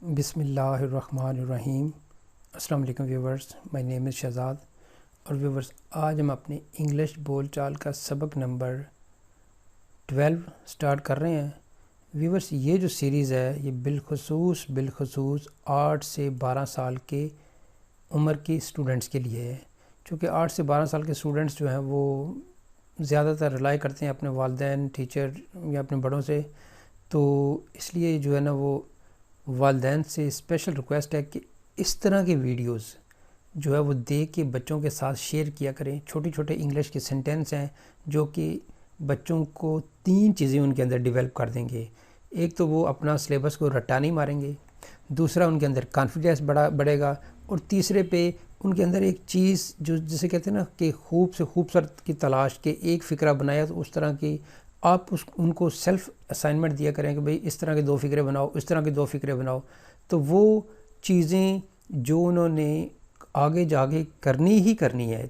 بسم اللہ الرحمن الرحیم۔ السلام علیکم ویورز، مائی نیم از شہزاد۔ اور ویورز، آج ہم اپنے انگلش بول چال کا سبق نمبر 12 سٹارٹ کر رہے ہیں۔ ویورز، یہ جو سیریز ہے یہ بالخصوص 8 سے 12 سال کے عمر کی اسٹوڈنٹس کے لیے ہے، چونکہ 8 سے 12 سال کے اسٹوڈنٹس جو ہیں وہ زیادہ تر ریلائی کرتے ہیں اپنے والدین، ٹیچر یا اپنے بڑوں سے، تو اس لیے جو ہے نا وہ والدین سے اسپیشل ریکویسٹ ہے کہ اس طرح کے ویڈیوز جو ہے وہ دیکھ کے بچوں کے ساتھ شیئر کیا کریں۔ چھوٹے چھوٹے انگلش کے سینٹینس ہیں جو کہ بچوں کو 3 چیزیں ان کے اندر ڈیولپ کر دیں گے۔ ایک تو وہ اپنا سلیبس کو رٹا نہیں ماریں گے، دوسرا ان کے اندر کانفیڈنس بڑھے گا، اور تیسرے پہ ان کے اندر ایک چیز جو جسے کہتے ہیں نا کہ خوب سے خوبصورت کی تلاش کے ایک فقرہ بنایا، تو اس طرح کی آپ ان کو سیلف اسائنمنٹ دیا کریں کہ بھئی اس طرح کے 2 فقرے بناؤ، اس طرح کے 2 فقرے بناؤ، تو وہ چیزیں جو انہوں نے آگے جا کے کرنی ہی کرنی ہے،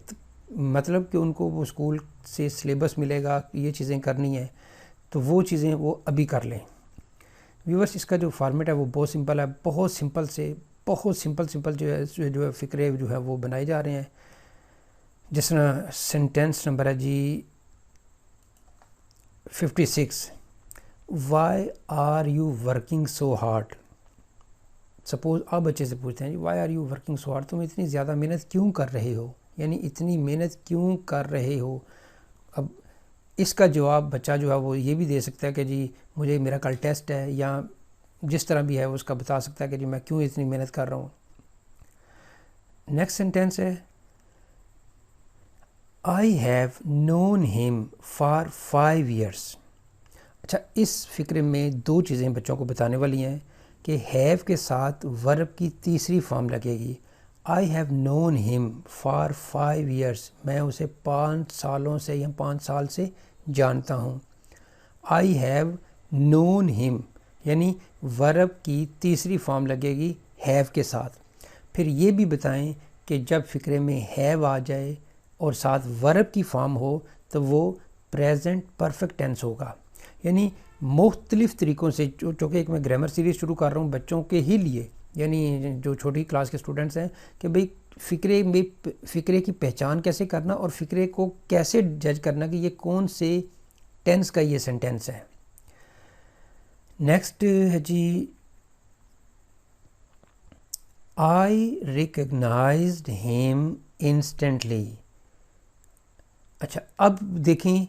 مطلب کہ ان کو وہ اسکول سے سلیبس ملے گا، یہ چیزیں کرنی ہیں، تو وہ چیزیں وہ ابھی کر لیں۔ ویورس، اس کا جو فارمیٹ ہے وہ بہت سمپل ہے، بہت سمپل جو ہے فقرے جو ہے وہ بنائے جا رہے ہیں۔ جس طرح سینٹینس نمبر ہے جی 56، why are you working so hard. Suppose آپ بچے سے پوچھتے ہیں جی why are you working so hard, تم اتنی زیادہ محنت کیوں کر رہے ہو، یعنی اتنی محنت کیوں کر رہے ہو۔ اب اس کا جواب بچہ جو ہے وہ یہ بھی دے سکتا ہے کہ جی مجھے میرا کل ٹیسٹ ہے، یا جس طرح بھی ہے اس کا بتا سکتا ہے کہ جی میں کیوں اتنی محنت کر رہا ہوں۔ نیکسٹ سینٹینس ہے I have known him for 5 years۔ اچھا، اس فقرے میں 2 چیزیں بچوں کو بتانے والی ہیں کہ have کے ساتھ ورب کی تیسری فارم لگے گی۔ I have known him for 5 years، میں اسے 5 سالوں سے یا 5 سال سے جانتا ہوں۔ I have known him یعنی ورب کی تیسری فارم لگے گی have کے ساتھ۔ پھر یہ بھی بتائیں کہ جب فقرے میں have آ جائے اور ساتھ ورب کی فارم ہو تو وہ پریزنٹ پرفیکٹ ٹینس ہوگا۔ یعنی مختلف طریقوں سے، چونکہ ایک میں گرامر سیریز شروع کر رہا ہوں بچوں کے ہی لیے، یعنی جو چھوٹی کلاس کے اسٹوڈنٹس ہیں، کہ بھئی فقرے کی پہچان کیسے کرنا اور فقرے کو کیسے جج کرنا کہ یہ کون سے ٹینس کا یہ سینٹینس ہے۔ نیکسٹ ہے جی I recognized him instantly۔ اچھا، اب دیکھیں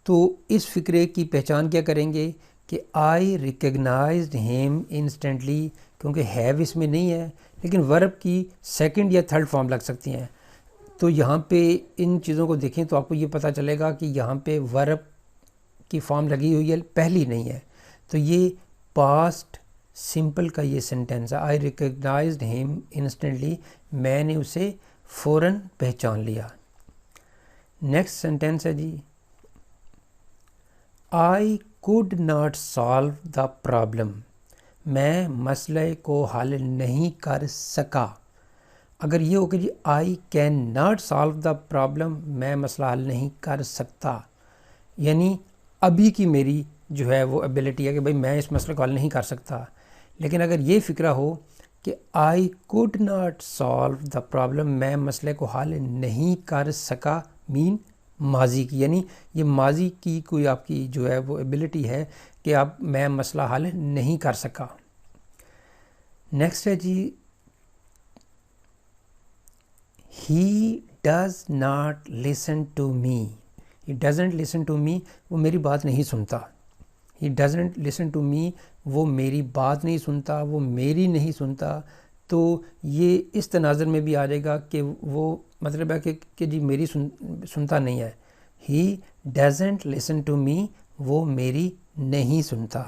تو اس فقرے کی پہچان کیا کریں گے کہ I recognized him instantly، کیونکہ have اس میں نہیں ہے، لیکن ورب کی 2nd یا 3rd فارم لگ سکتی ہیں۔ تو یہاں پہ ان چیزوں کو دیکھیں تو آپ کو یہ پتہ چلے گا کہ یہاں پہ ورب کی فارم لگی ہوئی ہے، پہلی نہیں ہے، تو یہ پاسٹ سمپل کا یہ سینٹینس ہے۔ I recognized him instantly، میں نے اسے فوراً پہچان لیا۔ نیکسٹ سینٹینس ہے جی I could not solve the problem، میں مسئلے کو حل نہیں کر سکا۔ اگر یہ ہو کہ جی I cannot solve the problem، میں مسئلہ حل نہیں کر سکتا، یعنی ابھی کی میری جو ہے وہ ایبیلٹی ہے کہ بھئی میں اس مسئلے کو حل نہیں کر سکتا۔ لیکن اگر یہ فقرہ ہو کہ I could not solve the problem، میں مسئلے کو حل نہیں کر سکا، ماضی کی، یعنی یہ ماضی کی کوئی آپ کی جو ہے وہ ایبیلٹی ہے کہ اب میں مسئلہ حل نہیں کر سکا۔ نیکسٹ ہے جی He does not listen to me۔ He doesn't listen to me، وہ میری بات نہیں سنتا۔ He doesn't listen to me، وہ میری بات نہیں سنتا، وہ میری نہیں سنتا۔ تو یہ اس تناظر میں بھی آ جائے گا کہ وہ مطلب ہے کہ جی میری سنتا نہیں ہے۔ He doesn't listen to me، وہ میری نہیں سنتا۔